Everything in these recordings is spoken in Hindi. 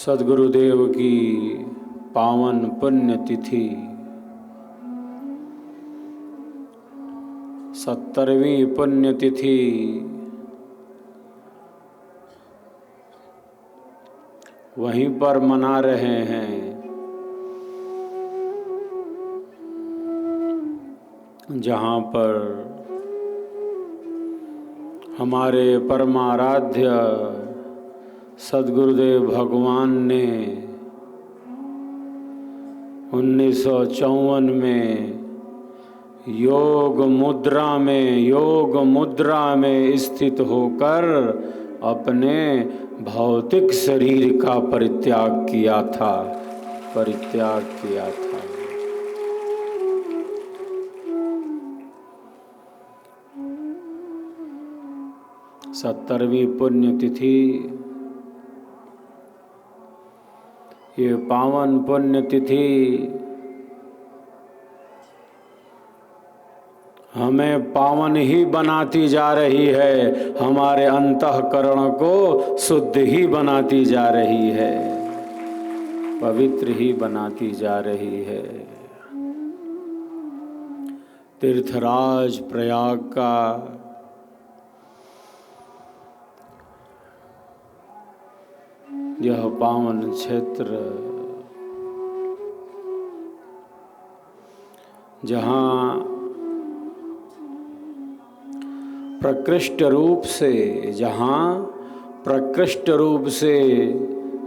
सद्गुरुदेव की पावन पुण्य तिथि 70वीं पुण्यतिथि वहीं पर मना रहे हैं जहाँ पर हमारे परमाराध्य सद्गुरुदेव भगवान ने 1954 में योग मुद्रा में स्थित होकर अपने भौतिक शरीर का परित्याग किया था 70वीं पुण्यतिथि। ये पावन पुण्यतिथि हमें पावन ही बनाती जा रही है, हमारे अंतःकरण को शुद्ध ही बनाती जा रही है, पवित्र ही बनाती जा रही है। तीर्थराज प्रयाग का यह पावन क्षेत्र जहाँ प्रकृष्ट रूप से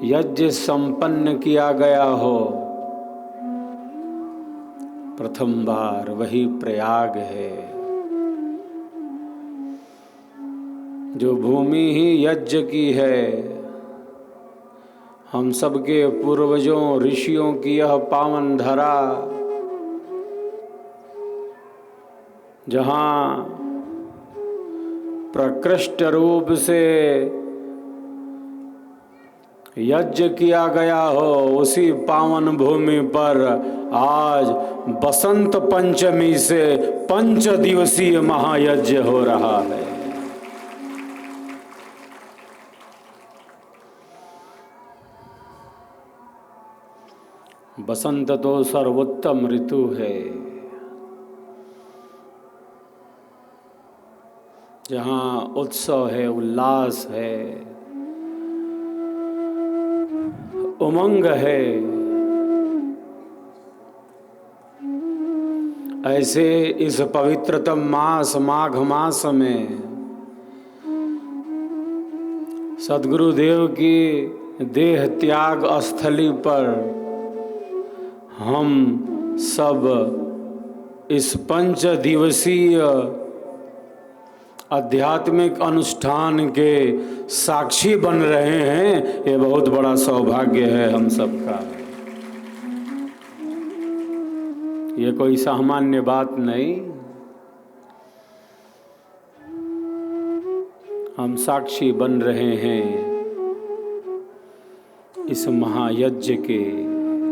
यज्ञ संपन्न किया गया हो, प्रथम बार वही प्रयाग है। जो भूमि ही यज्ञ की है, हम सबके पूर्वजों ऋषियों की यह पावन धरा जहाँ प्रकृष्ट रूप से यज्ञ किया गया हो, उसी पावन भूमि पर आज बसंत पंचमी से 5 दिवसीय महायज्ञ हो रहा है। बसंत तो सर्वोत्तम ऋतु है, जहाँ उत्सव है, उल्लास है, उमंग है। ऐसे इस पवित्रतम मास माघ मास में सद्गुरुदेव की देह त्याग स्थली पर हम सब इस 5 दिवसीय आध्यात्मिक अनुष्ठान के साक्षी बन रहे हैं। ये बहुत बड़ा सौभाग्य है हम सबका। ये कोई सामान्य बात नहीं। हम साक्षी बन रहे हैं इस महायज्ञ के,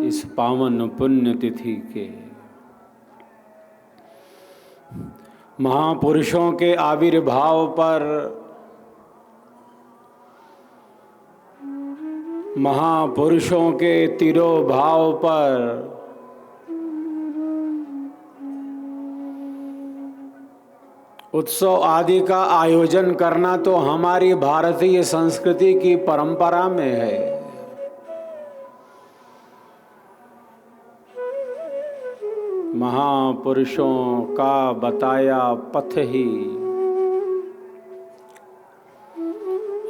इस पावन पुण्यतिथि के। महापुरुषों के आविर्भाव पर, महापुरुषों के तिरोभाव पर उत्सव आदि का आयोजन करना तो हमारी भारतीय संस्कृति की परंपरा में है। महापुरुषों का बताया पथ ही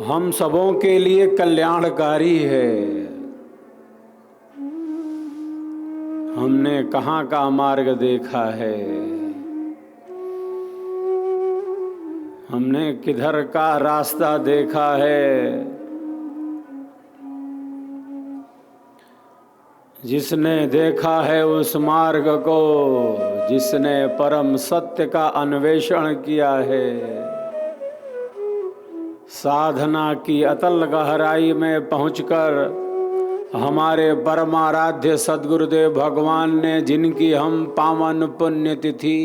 हम सबों के लिए कल्याणकारी है। हमने कहाँ का मार्ग देखा है, हमने किधर का रास्ता देखा है। जिसने देखा है उस मार्ग को, जिसने परम सत्य का अन्वेषण किया है, साधना की अतल गहराई में पहुंचकर हमारे परमाराध्य सद्गुरुदेव भगवान ने, जिनकी हम पावन पुण्यतिथि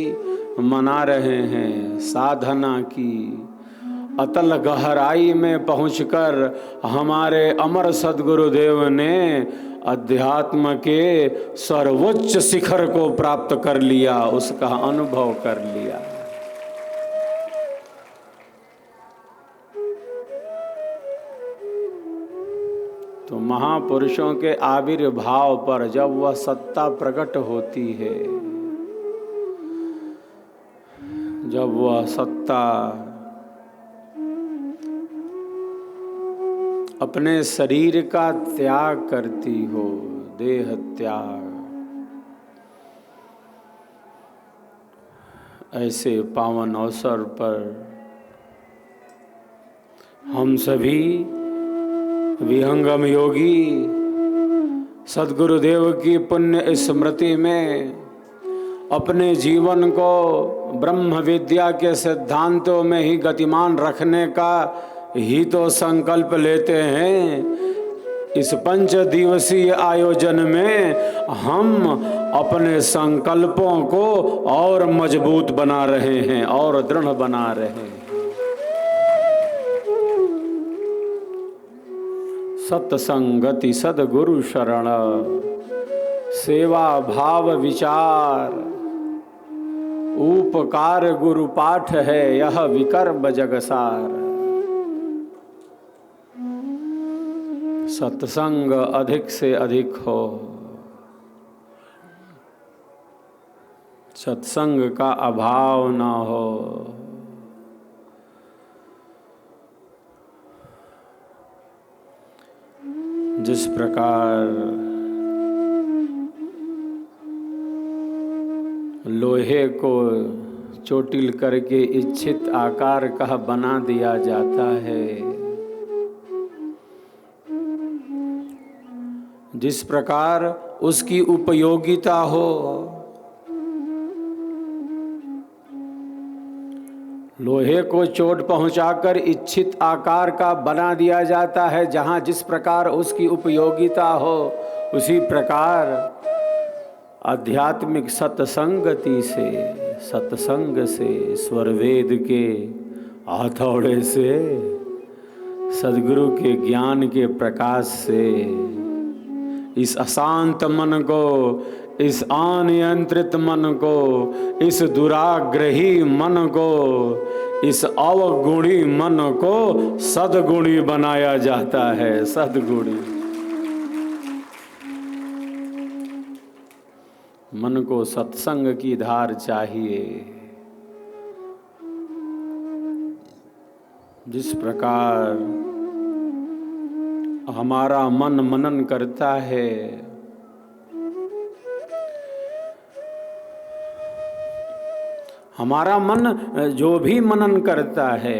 मना रहे हैं, साधना की अतल गहराई में पहुंचकर हमारे अमर सद्गुरुदेव ने अध्यात्म के सर्वोच्च शिखर को प्राप्त कर लिया, उसका अनुभव कर लिया। तो महापुरुषों के आविर्भाव पर जब वह सत्ता प्रकट होती है, जब वह सत्ता अपने शरीर का त्याग करती हो, देह त्याग, ऐसे पावन अवसर पर हम सभी विहंगम योगी सद्गुरुदेव की पुण्य स्मृति में अपने जीवन को ब्रह्म विद्या के सिद्धांतों में ही गतिमान रखने का ही तो संकल्प लेते हैं। इस 5 दिवसीय आयोजन में हम अपने संकल्पों को और मजबूत बना रहे हैं और दृढ़ बना रहे हैं। सत्संगति सद्गुरु शरण, सेवा भाव विचार, उपकार गुरु पाठ है यह विकर्म जगसार। सत्संग अधिक से अधिक हो, सत्संग का अभाव न हो। जिस प्रकार लोहे को चोटिल करके इच्छित आकार का बना दिया जाता है, जिस प्रकार उसकी उपयोगिता हो, लोहे को चोट पहुंचाकर इच्छित आकार का बना दिया जाता है, जहां जिस प्रकार उसकी उपयोगिता हो, उसी प्रकार आध्यात्मिक सत्संगति से, सत्संग से, स्वरवेद के हथौड़े से, सद्गुरु के ज्ञान के प्रकाश से इस अशांत मन को, इस अनियंत्रित मन को, इस दुराग्रही मन को, इस अवगुणी मन को सद्गुणी बनाया जाता है। सद्गुणी मन को सत्संग की धार चाहिए। जिस प्रकार हमारा मन मनन करता है, हमारा मन जो भी मनन करता है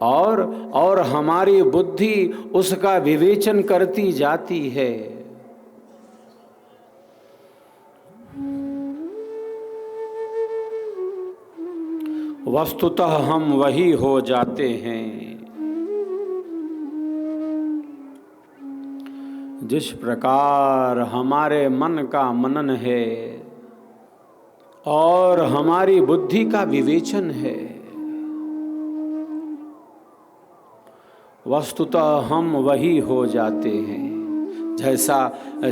और हमारी बुद्धि उसका विवेचन करती जाती है, वस्तुतः हम वही हो जाते हैं। जिस प्रकार हमारे मन का मनन है और हमारी बुद्धि का विवेचन है, वस्तुतः हम वही हो जाते हैं।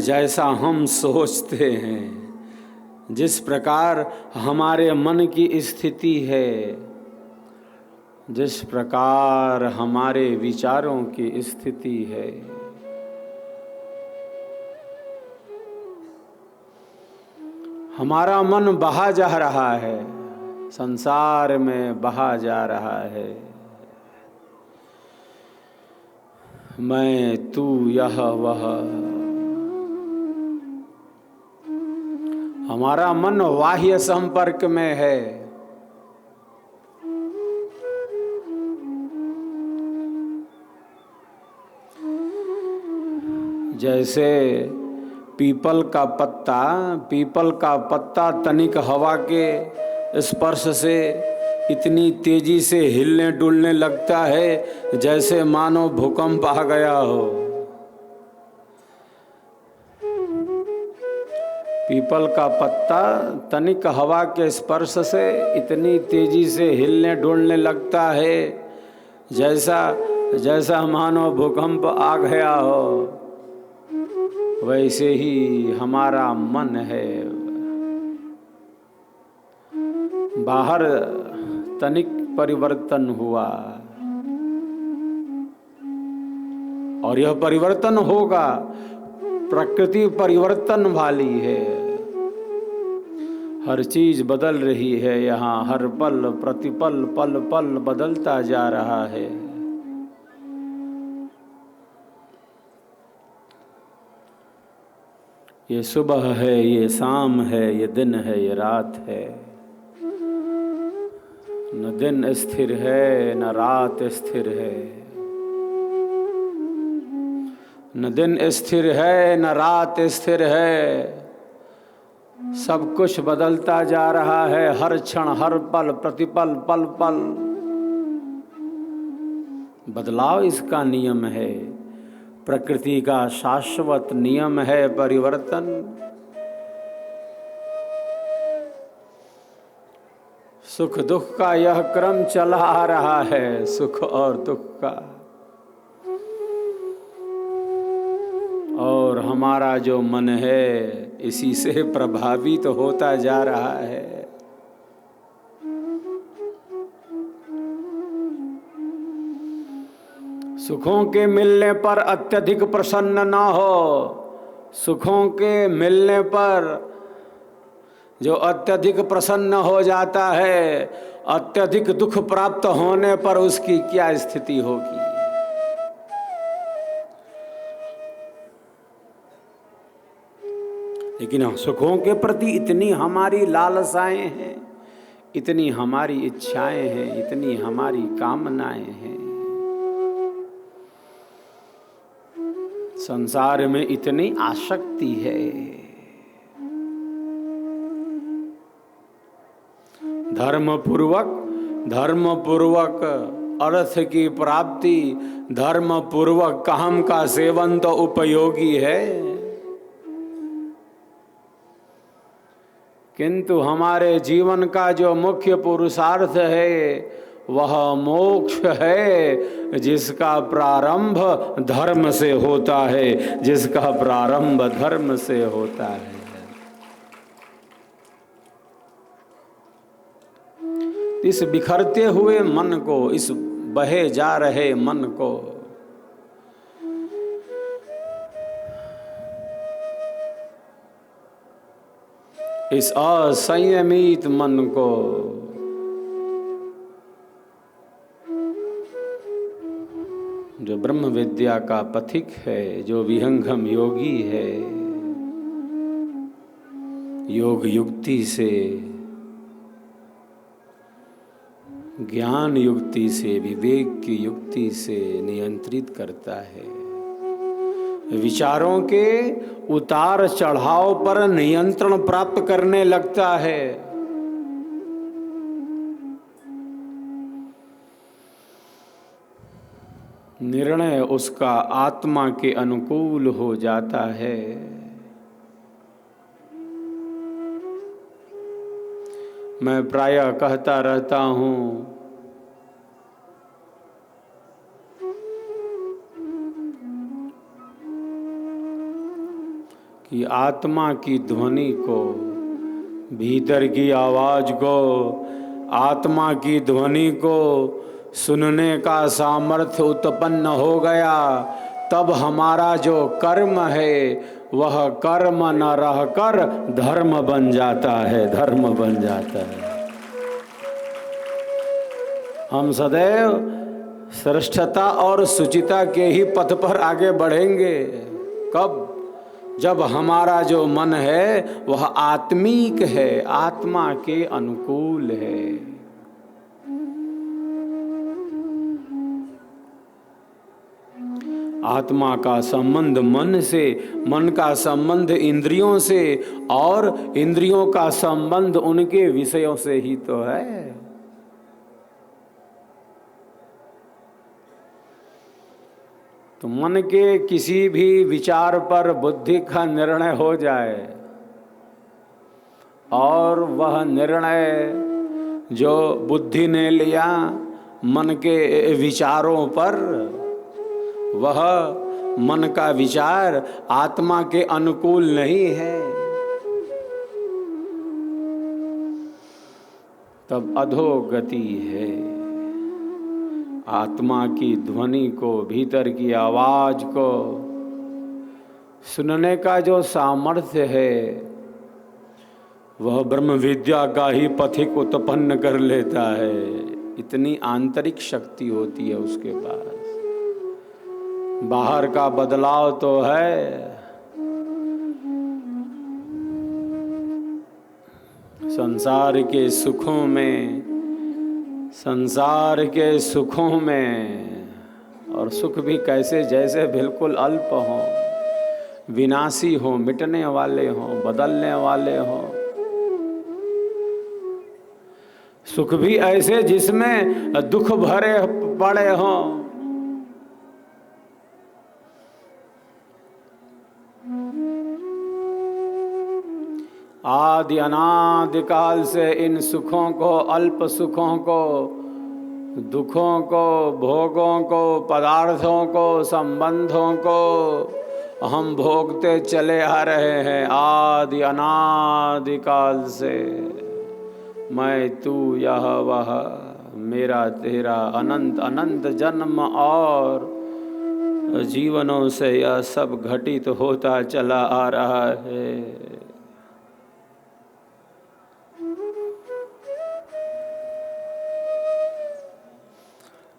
जैसा हम सोचते हैं, जिस प्रकार हमारे मन की स्थिति है, जिस प्रकार हमारे विचारों की स्थिति है, हमारा मन बहा जा रहा है, संसार में बहा जा रहा है। मैं, तू, यह, वह। हमारा मन बाह्य संपर्क में है। जैसे पीपल का पत्ता तनिक हवा के स्पर्श से इतनी तेजी से हिलने डुलने लगता है जैसे मानो भूकंप आ गया हो। पीपल का पत्ता तनिक हवा के स्पर्श से इतनी तेजी से हिलने डुलने लगता है जैसा मानो भूकंप आ गया हो, वैसे ही हमारा मन है। बाहर तनिक परिवर्तन हुआ और यह परिवर्तन होगा। प्रकृति परिवर्तन वाली है, हर चीज बदल रही है यहाँ, हर पल प्रतिपल पल पल बदलता जा रहा है। ये सुबह है, ये शाम है, ये दिन है, ये रात है। न दिन स्थिर है न रात स्थिर है, न दिन स्थिर है न रात स्थिर है। सब कुछ बदलता जा रहा है, हर क्षण हर पल प्रतिपल पल पल बदलाव इसका नियम है। प्रकृति का शाश्वत नियम है परिवर्तन। सुख दुख का यह क्रम चला आ रहा है, सुख और दुख का। और हमारा जो मन है इसी से प्रभावित तो होता जा रहा है। सुखों के मिलने पर अत्यधिक प्रसन्न ना हो। सुखों के मिलने पर जो अत्यधिक प्रसन्न हो जाता है, अत्यधिक दुख प्राप्त होने पर उसकी क्या स्थिति होगी। लेकिन सुखों के प्रति इतनी हमारी लालसाएं हैं, इतनी हमारी इच्छाएं हैं, इतनी हमारी कामनाएं हैं। संसार में इतनी आसक्ति है। धर्म पूर्वक अर्थ की प्राप्ति, धर्म पूर्वक काम का सेवन तो उपयोगी है, किंतु हमारे जीवन का जो मुख्य पुरुषार्थ है वह मोक्ष है, जिसका प्रारंभ धर्म से होता है, जिसका प्रारंभ धर्म से होता है। इस बिखरते हुए मन को, इस बहे जा रहे मन को इस असंयमित मन को जो ब्रह्म विद्या का पथिक है, जो विहंगम योगी है, योग युक्ति से, ज्ञान युक्ति से, विवेक की युक्ति से नियंत्रित करता है। विचारों के उतार चढ़ाव पर नियंत्रण प्राप्त करने लगता है। निर्णय उसका आत्मा के अनुकूल हो जाता है। मैं प्रायः कहता रहता हूँ कि आत्मा की ध्वनि को, भीतर की आवाज को, आत्मा की ध्वनि को सुनने का सामर्थ्य उत्पन्न हो गया, तब हमारा जो कर्म है वह कर्म न रहकर धर्म बन जाता है, धर्म बन जाता है। हम सदैव श्रेष्ठता और सुचिता के ही पथ पर आगे बढ़ेंगे। कब? जब हमारा जो मन है वह आत्मिक है, आत्मा के अनुकूल है। आत्मा का संबंध मन से, मन का संबंध इंद्रियों से, और इंद्रियों का संबंध उनके विषयों से ही तो है। तो मन के किसी भी विचार पर बुद्धि का निर्णय हो जाए और वह निर्णय जो बुद्धि ने लिया मन के विचारों पर, वह मन का विचार आत्मा के अनुकूल नहीं है, तब अधोगति है। आत्मा की ध्वनि को, भीतर की आवाज को सुनने का जो सामर्थ्य है वह ब्रह्म विद्या का ही पथिक उत्पन्न कर लेता है। इतनी आंतरिक शक्ति होती है उसके पास। बाहर का बदलाव तो है, संसार के सुखों में, संसार के सुखों में, और सुख भी कैसे, जैसे बिल्कुल अल्प हों, विनाशी हों, मिटने वाले हों, बदलने वाले हों। सुख भी ऐसे जिसमें दुख भरे पड़े हों। आदि अनादि काल से इन सुखों को, अल्प सुखों को, दुखों को, भोगों को, पदार्थों को, संबंधों को हम भोगते चले आ रहे हैं आदि अनादि काल से। मैं तू यह वह, मेरा तेरा, अनंत अनंत जन्म और जीवनों से यह सब घटित होता चला आ रहा है।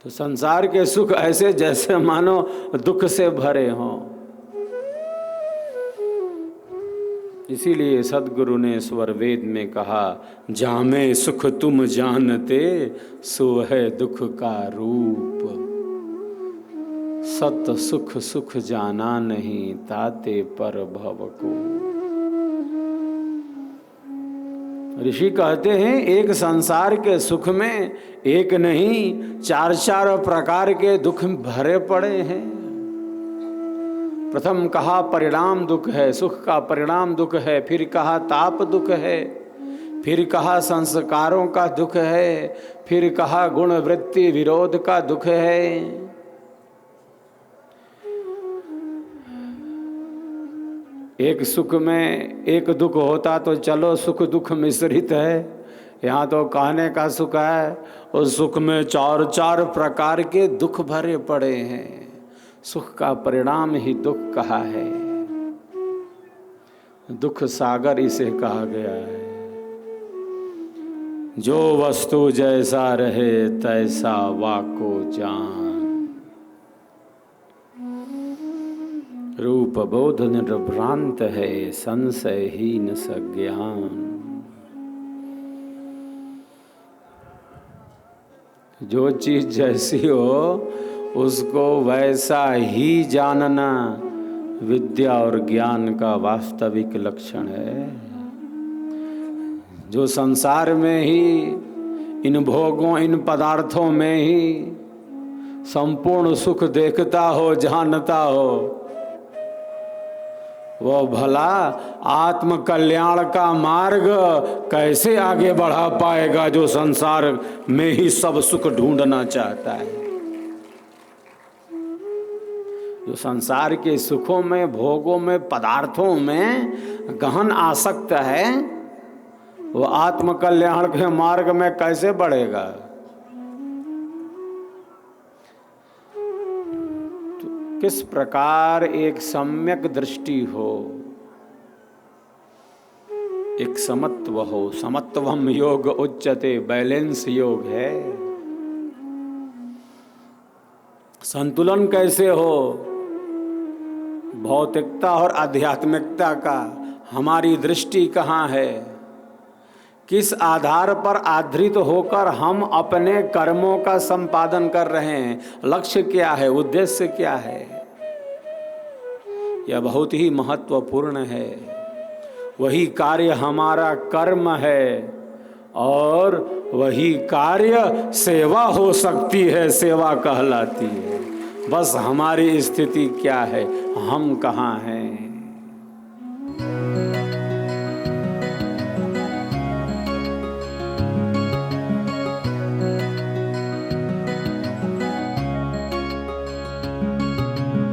तो संसार के सुख ऐसे जैसे मानो दुख से भरे हों। इसीलिए सद्गुरु ने स्वर वेद में कहा, जामे सुख तुम जानते, सो है दुख का रूप। सत सुख सुख जाना नहीं, ताते पर भव को। ऋषि कहते हैं एक संसार के सुख में एक नहीं, चार चार प्रकार के दुख भरे पड़े हैं। प्रथम कहा परिणाम दुख है, सुख का परिणाम दुख है। फिर कहा ताप दुख है। फिर कहा संस्कारों का दुख है। फिर कहा गुण वृत्ति विरोध का दुख है। एक सुख में एक दुख होता तो चलो सुख दुख मिश्रित है, यहाँ तो कहने का सुख है उस सुख में चार चार प्रकार के दुख भरे पड़े हैं। सुख का परिणाम ही दुख कहा है। दुख सागर इसे कहा गया है। जो वस्तु जैसा रहे तैसा वाको जान, रूप बोध निर्भ्रांत है, संशयहीन सज्ञान। जो चीज जैसी हो उसको वैसा ही जानना विद्या और ज्ञान का वास्तविक लक्षण है। जो संसार में ही, इन भोगों, इन पदार्थों में ही संपूर्ण सुख देखता हो, जानता हो, वो भला आत्म कल्याण का मार्ग कैसे आगे बढ़ा पाएगा जो संसार में ही सब सुख ढूंढना चाहता है। जो संसार के सुखों में, भोगों में, पदार्थों में गहन आसक्त है, वो आत्म कल्याण के मार्ग में कैसे बढ़ेगा। तो किस प्रकार एक सम्यक दृष्टि हो, एक समत्व हो। समत्वम योग उच्यते, बैलेंस योग है। संतुलन कैसे हो भौतिकता और आध्यात्मिकता का, हमारी दृष्टि कहाँ है, किस आधार पर आधारित होकर हम अपने कर्मों का संपादन कर रहे हैं, लक्ष्य क्या है, उद्देश्य क्या है। यह बहुत ही महत्वपूर्ण है। वही कार्य हमारा कर्म है और वही कार्य सेवा हो सकती है, सेवा कहलाती है। बस हमारी स्थिति क्या है, हम कहाँ हैं।